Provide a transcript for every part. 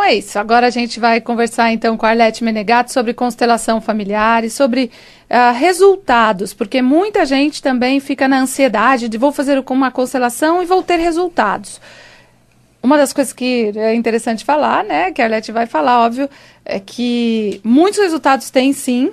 é isso. Agora a gente vai conversar então com a Arlete Menegatti sobre constelação familiar e sobre resultados, porque muita gente também fica na ansiedade de vou fazer uma constelação e vou ter resultados. Uma das coisas que é interessante falar, né, que a Arlete vai falar, óbvio, é que muitos resultados tem sim,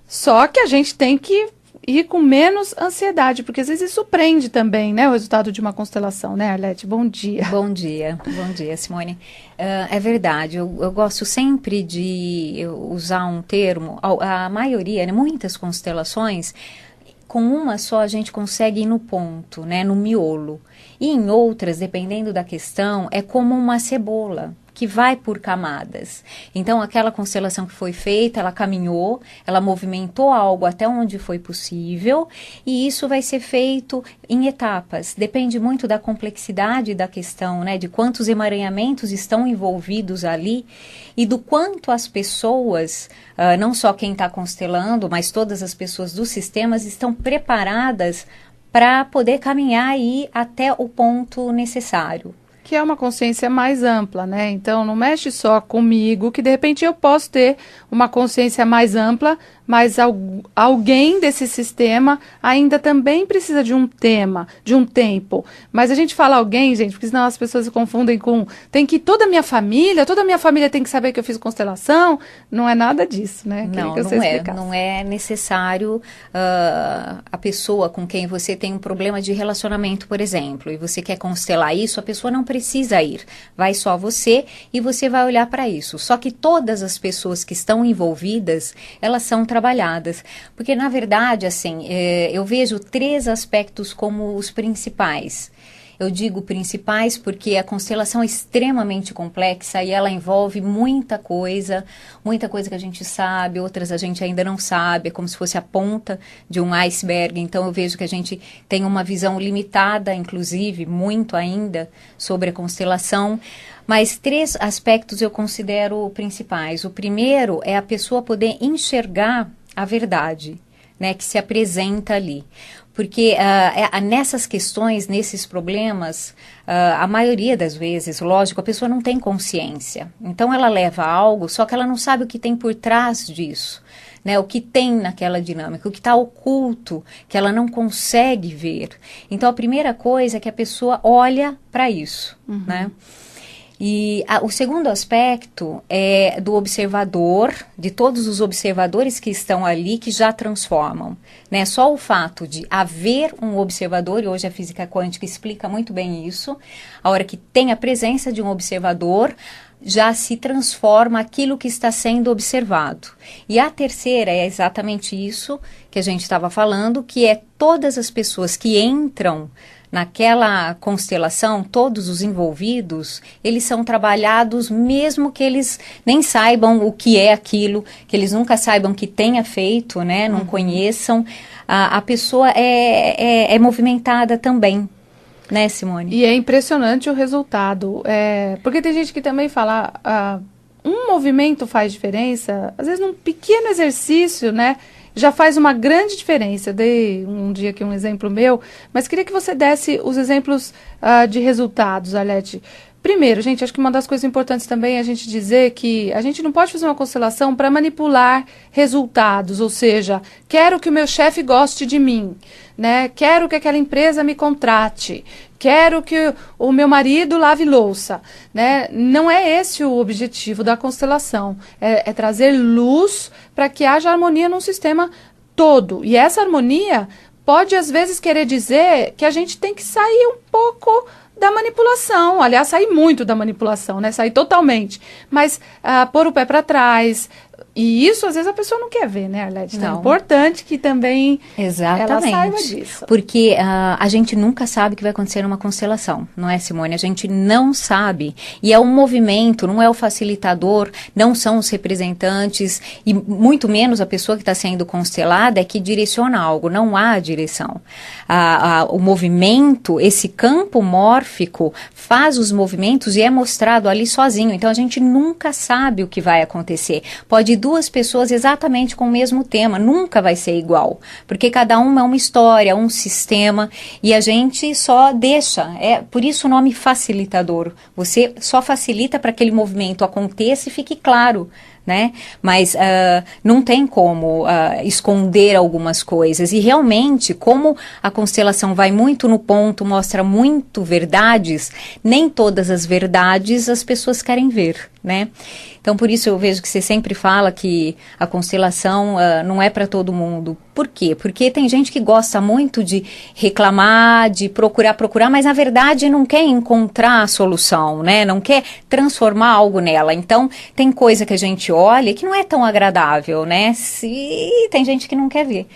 só que a gente tem que ir com menos ansiedade, porque às vezes isso prende também, né, o resultado de uma constelação, né, Arlete? Bom dia. Bom dia, Simone. É verdade, eu gosto sempre de usar um termo, a maioria, né, muitas constelações, com uma só a gente consegue ir no ponto, né, no miolo. E em outras, dependendo da questão, é como uma cebola, que vai por camadas. Então, aquela constelação que foi feita, ela caminhou, ela movimentou algo até onde foi possível, e isso vai ser feito em etapas. Depende muito da complexidade da questão, né, de quantos emaranhamentos estão envolvidos ali, e do quanto as pessoas, não só quem está constelando, mas todas as pessoas dos sistemas estão preparadas para poder caminhar aí até o ponto necessário. Que é uma consciência mais ampla, né? Então, não mexe só comigo, que de repente eu posso ter uma consciência mais ampla, mas alguém desse sistema ainda também precisa de um tema, de um tempo. Mas a gente fala alguém, gente, porque senão as pessoas se confundem com tem que toda a minha família tem que saber que eu fiz constelação. Não é nada disso, né? Não é necessário a pessoa com quem você tem um problema de relacionamento, por exemplo, e você quer constelar isso, a pessoa não precisa ir. Vai só você e você vai olhar para isso. Só que todas as pessoas que estão envolvidas, elas são trabalhadas. Porque, na verdade, assim, eu vejo 3 aspectos como os principais. Eu digo principais porque a constelação é extremamente complexa e ela envolve muita coisa que a gente sabe, outras a gente ainda não sabe, é como se fosse a ponta de um iceberg. Então eu vejo que a gente tem uma visão limitada, inclusive, muito ainda, sobre a constelação. Mas 3 aspectos eu considero principais. O primeiro é a pessoa poder enxergar a verdade, né, que se apresenta ali. Porque nessas questões, nesses problemas, a maioria das vezes, lógico, a pessoa não tem consciência. Então ela leva algo, só que ela não sabe o que tem por trás disso, né? O que tem naquela dinâmica, o que está oculto, que ela não consegue ver. Então a primeira coisa é que a pessoa olha para isso, né? E o segundo aspecto é do observador, de todos os observadores que estão ali, que já transformam, né? Só o fato de haver um observador, e hoje a física quântica explica muito bem isso, a hora que tem a presença de um observador, já se transforma aquilo que está sendo observado. E a terceira é exatamente isso que a gente estava falando, que é todas as pessoas que entram naquela constelação, todos os envolvidos, eles são trabalhados mesmo que eles nem saibam o que é aquilo, que eles nunca saibam que tenha feito, né, não conheçam. A pessoa é movimentada também, né, Simone? E é impressionante o resultado, porque tem gente que também fala, um movimento faz diferença, às vezes num pequeno exercício, né, já faz uma grande diferença. Eu dei um dia aqui um exemplo meu, mas queria que você desse os exemplos de resultados, Arlete. Primeiro, gente, acho que uma das coisas importantes também é a gente dizer que a gente não pode fazer uma constelação para manipular resultados, ou seja, quero que o meu chefe goste de mim, né? Quero que aquela empresa me contrate, quero que o meu marido lave louça, né? Não é esse o objetivo da constelação, é trazer luz para que haja harmonia num sistema todo. E essa harmonia pode, às vezes, querer dizer que a gente tem que sair um pouco da manipulação, aliás, sair muito da manipulação, né? Sair totalmente, mas pôr o pé para trás. E isso, às vezes, a pessoa não quer ver, né, Arlete? Então, é importante que também ela saiba disso. Porque a gente nunca sabe o que vai acontecer numa constelação, não é, Simone? A gente não sabe. E é um movimento, não é o facilitador, não são os representantes, e muito menos a pessoa que está sendo constelada é que direciona algo, não há direção. O movimento, esse campo mórfico, mórfico, faz os movimentos e é mostrado ali sozinho. Então a gente nunca sabe o que vai acontecer. Pode ir duas pessoas exatamente com o mesmo tema, nunca vai ser igual, porque cada uma é uma história, um sistema, e a gente só deixa. É por isso o nome facilitador. Você só facilita para que aquele movimento aconteça e fique claro, né? Mas não tem como esconder algumas coisas. E realmente, como a constelação vai muito no ponto, mostra muito verdades, nem todas as verdades as pessoas querem ver, né? Então, por isso eu vejo que você sempre fala que a constelação não é para todo mundo. Por quê? Porque tem gente que gosta muito de reclamar, de procurar, mas na verdade não quer encontrar a solução, né? Não quer transformar algo nela. Então, tem coisa que a gente olha que não é tão agradável, né? Tem gente que não quer ver.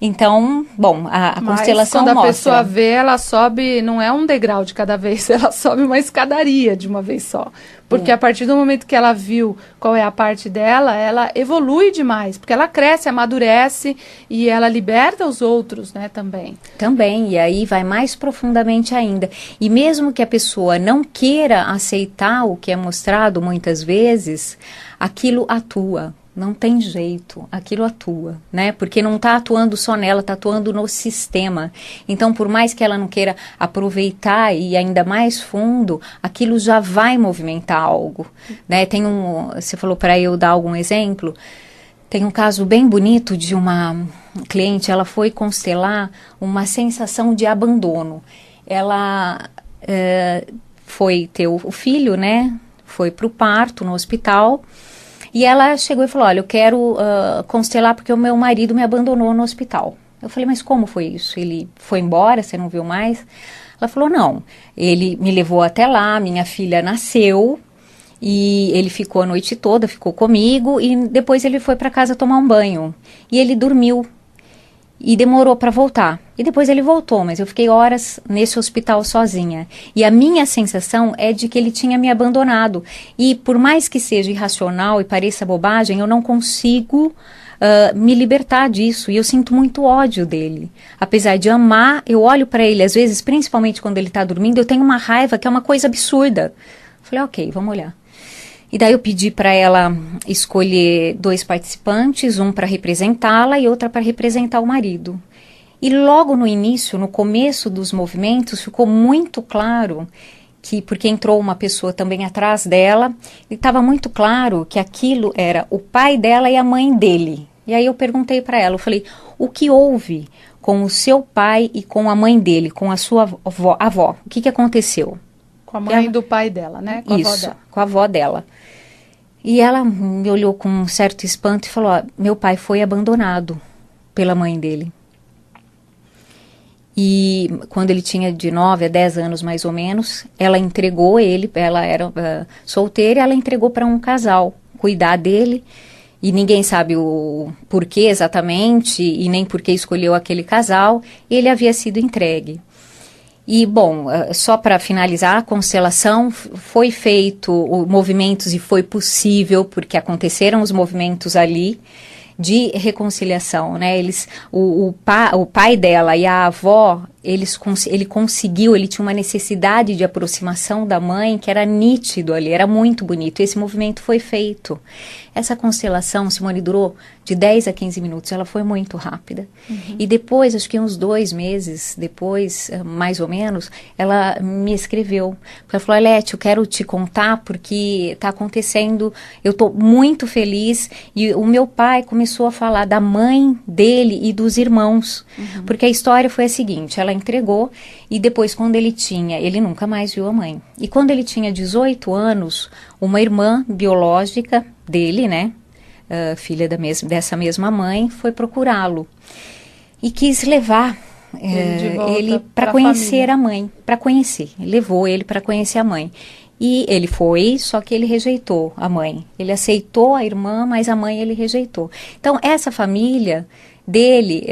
Então, bom, a constelação quando mostra. A pessoa vê, ela sobe, não é um degrau de cada vez, ela sobe uma escadaria de uma vez só. Porque a partir do momento que ela viu qual é a parte dela, ela evolui demais, porque ela cresce, amadurece e ela liberta os outros, né, também. Também, e aí vai mais profundamente ainda. E mesmo que a pessoa não queira aceitar o que é mostrado muitas vezes, aquilo atua. Não tem jeito, aquilo atua, né? Porque não está atuando só nela, está atuando no sistema. Então, por mais que ela não queira aproveitar e ir ainda mais fundo, aquilo já vai movimentar algo, né? Você falou para eu dar algum exemplo. Tem um caso bem bonito de uma cliente, ela foi constelar uma sensação de abandono. Ela foi ter o filho, né? Foi para o parto no hospital. E ela chegou e falou, olha, eu quero constelar porque o meu marido me abandonou no hospital. Eu falei, mas como foi isso? Ele foi embora, você não viu mais? Ela falou, não, ele me levou até lá, minha filha nasceu e ele ficou a noite toda, ficou comigo e depois ele foi para casa tomar um banho. E ele dormiu e demorou para voltar. E depois ele voltou, mas eu fiquei horas nesse hospital sozinha. E a minha sensação é de que ele tinha me abandonado. E por mais que seja irracional e pareça bobagem, eu não consigo me libertar disso. E eu sinto muito ódio dele. Apesar de amar, eu olho para ele, às vezes, principalmente quando ele está dormindo, eu tenho uma raiva que é uma coisa absurda. Falei, ok, vamos olhar. E daí eu pedi para ela escolher 2 participantes, um para representá-la e outra para representar o marido. E logo no início, no começo dos movimentos, ficou muito claro que, porque entrou uma pessoa também atrás dela, e estava muito claro que aquilo era o pai dela e a mãe dele. E aí eu perguntei para ela, eu falei, o que houve com o seu pai e com a mãe dele, com a sua avó? O que aconteceu? Com a mãe do pai dela, né? Com Isso, a avó dela. Com a avó dela. E ela me olhou com um certo espanto e falou, meu pai foi abandonado pela mãe dele. E quando ele tinha de 9 a 10 anos mais ou menos, ela entregou ele, ela era solteira, ela entregou para um casal cuidar dele. E ninguém sabe o porquê exatamente e nem por que escolheu aquele casal. Ele havia sido entregue. E, bom, só para finalizar, a constelação foi feito movimentos e foi possível, porque aconteceram os movimentos ali de reconciliação, né? O pai dela e a avó, ele conseguiu, ele tinha uma necessidade de aproximação da mãe que era nítido ali, era muito bonito. Esse movimento foi feito. Essa constelação, Simone, durou de 10 a 15 minutos, ela foi muito rápida. Uhum. E depois, acho que uns 2 meses depois, mais ou menos, ela me escreveu. Ela falou, Alete, eu quero te contar porque está acontecendo, eu estou muito feliz. E o meu pai começou a falar da mãe dele e dos irmãos. Uhum. Porque a história foi a seguinte, ela entregou e depois ele nunca mais viu a mãe. E quando ele tinha 18 anos, uma irmã biológica dele, né, filha dessa mesma mãe, foi procurá-lo e quis levar ele para conhecer a mãe, levou ele para conhecer a mãe. E ele foi, só que ele rejeitou a mãe. Ele aceitou a irmã, mas a mãe ele rejeitou. Então, essa família dele,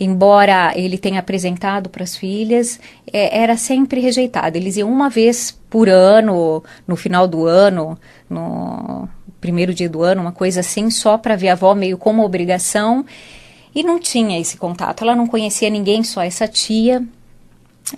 embora ele tenha apresentado para as filhas, era sempre rejeitada. Eles iam uma vez por ano, no final do ano, no primeiro dia do ano, uma coisa assim, só para ver a avó, meio como obrigação. E não tinha esse contato. Ela não conhecia ninguém, só essa tia.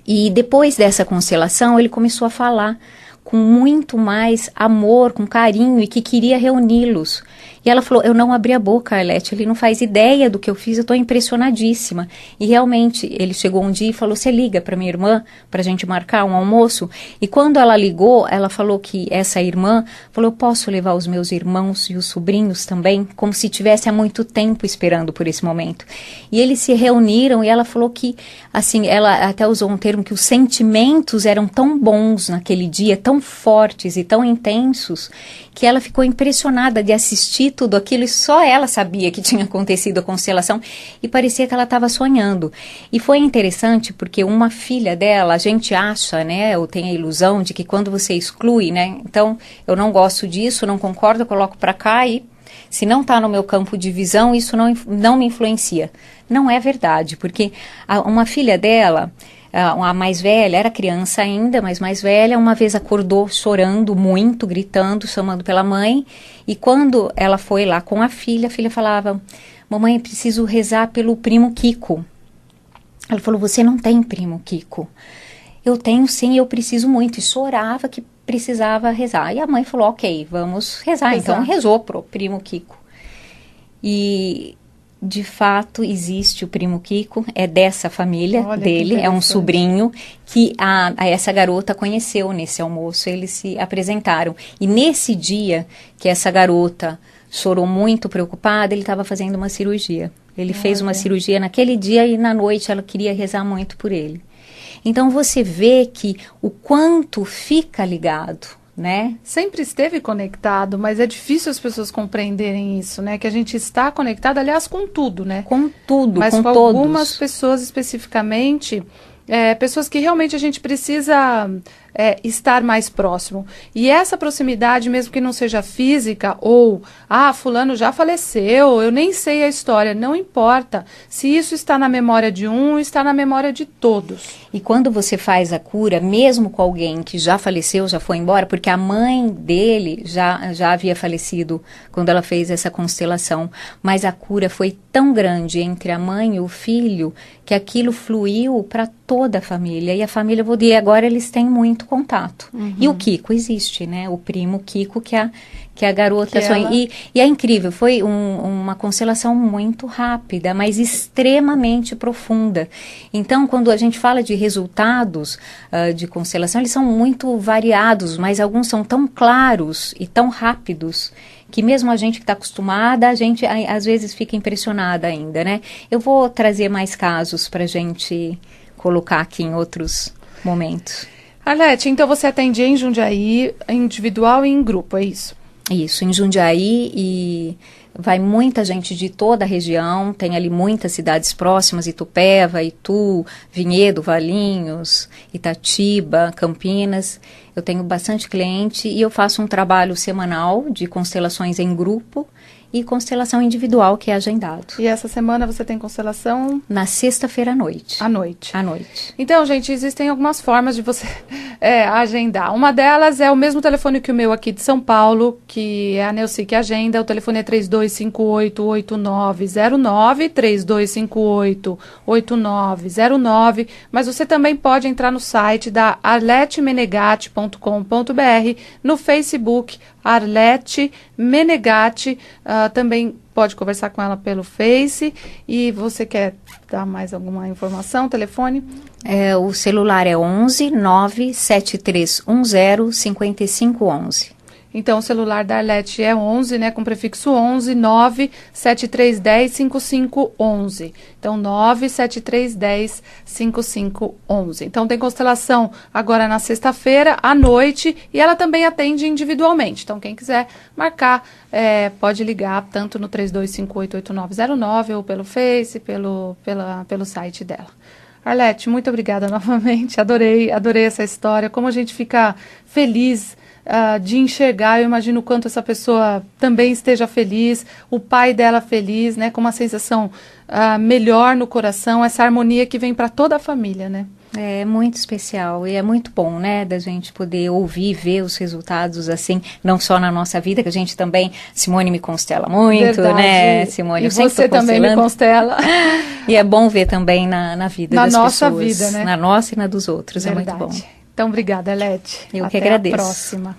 E depois dessa constelação, ele começou a falar com muito mais amor, com carinho, e que queria reuni-los. E ela falou, eu não abri a boca, Arlete, ele não faz ideia do que eu fiz, eu estou impressionadíssima. E realmente, ele chegou um dia e falou, você liga para minha irmã, para a gente marcar um almoço? E quando ela ligou, ela falou que essa irmã, falou, eu posso levar os meus irmãos e os sobrinhos também? Como se tivesse há muito tempo esperando por esse momento. E eles se reuniram e ela falou que, assim, ela até usou um termo, que os sentimentos eram tão bons naquele dia, tão fortes e tão intensos, que ela ficou impressionada de assistir tudo aquilo e só ela sabia que tinha acontecido a constelação e parecia que ela estava sonhando. E foi interessante porque uma filha dela, a gente acha, né, ou tem a ilusão de que quando você exclui, né, então eu não gosto disso, não concordo, eu coloco para cá e se não está no meu campo de visão, isso não me influencia. Não é verdade, porque uma filha dela, a mais velha, era criança ainda, mas mais velha, uma vez acordou chorando muito, gritando, chamando pela mãe, e quando ela foi lá com a filha falava, mamãe, preciso rezar pelo primo Kiko. Ela falou, você não tem primo Kiko. Eu tenho sim, eu preciso muito, e chorava que precisava rezar. E a mãe falou, ok, vamos rezar. Então rezou pro primo Kiko. E de fato, existe o primo Kiko, é dessa família. Olha, dele, é um sobrinho que essa garota conheceu nesse almoço, eles se apresentaram. E nesse dia que essa garota chorou muito preocupada, ele estava fazendo uma cirurgia. Ele fez uma cirurgia naquele dia e na noite ela queria rezar muito por ele. Então você vê que o quanto fica ligado, né? Sempre esteve conectado, mas é difícil as pessoas compreenderem isso, né? Que a gente está conectado, aliás, com tudo, né? Com tudo, mas com com todos. Algumas pessoas especificamente, pessoas que realmente a gente precisa estar mais próximo. E essa proximidade, mesmo que não seja física, ou, fulano já faleceu, eu nem sei a história, não importa. Se isso está na memória de um, está na memória de todos. E quando você faz a cura, mesmo com alguém que já faleceu, já foi embora, porque a mãe dele já havia falecido quando ela fez essa constelação, mas a cura foi tão grande entre a mãe e o filho, que aquilo fluiu para toda a família. E a família, vou dizer, agora eles têm muito contato. Uhum. E o Kiko existe, né? O primo Kiko, que a garota sonha. E é incrível, foi uma constelação muito rápida, mas extremamente profunda. Então, quando a gente fala de resultados de constelação, eles são muito variados, mas alguns são tão claros e tão rápidos que mesmo a gente que está acostumada, a gente às vezes fica impressionada ainda, né? Eu vou trazer mais casos para a gente colocar aqui em outros momentos. Arlete, então você atende em Jundiaí, individual e em grupo, é isso? Isso, em Jundiaí, e vai muita gente de toda a região, tem ali muitas cidades próximas, Itupeva, Itu, Vinhedo, Valinhos, Itatiba, Campinas. Eu tenho bastante cliente e eu faço um trabalho semanal de constelações em grupo e constelação individual, que é agendado. E essa semana você tem constelação? Na sexta-feira à noite. À noite. À noite. Então, gente, existem algumas formas de você agendar. Uma delas é o mesmo telefone que o meu aqui de São Paulo, que é a Neuci que agenda. O telefone é 3258-8909, 3258-8909. Mas você também pode entrar no site da arletemenegatti.com.br, no Facebook, Arlete Menegatti, também pode conversar com ela pelo Face. E você quer dar mais alguma informação, telefone? O celular é 11 97310 5511. Então, o celular da Arlete é 11, né, com prefixo 11, 97310 5511. Então, 97310 5511. Então, tem constelação agora na sexta-feira, à noite, e ela também atende individualmente. Então, quem quiser marcar, pode ligar tanto no 3258-8909 ou pelo Face, pelo site dela. Arlete, muito obrigada novamente. Adorei essa história. Como a gente fica feliz de enxergar, eu imagino o quanto essa pessoa também esteja feliz, o pai dela feliz, né, com uma sensação melhor no coração, essa harmonia que vem para toda a família, né? É muito especial e é muito bom, né, da gente poder ouvir e ver os resultados assim, não só na nossa vida, que a gente também, Simone me constela muito, Verdade. né, Simone? E eu sempre você tô também me constelando. constela. E é bom ver também na vida Na das nossa pessoas. vida, né? Na nossa e na dos outros, Verdade. é muito bom. Então, obrigada, Elete. Eu que Até agradeço. a próxima.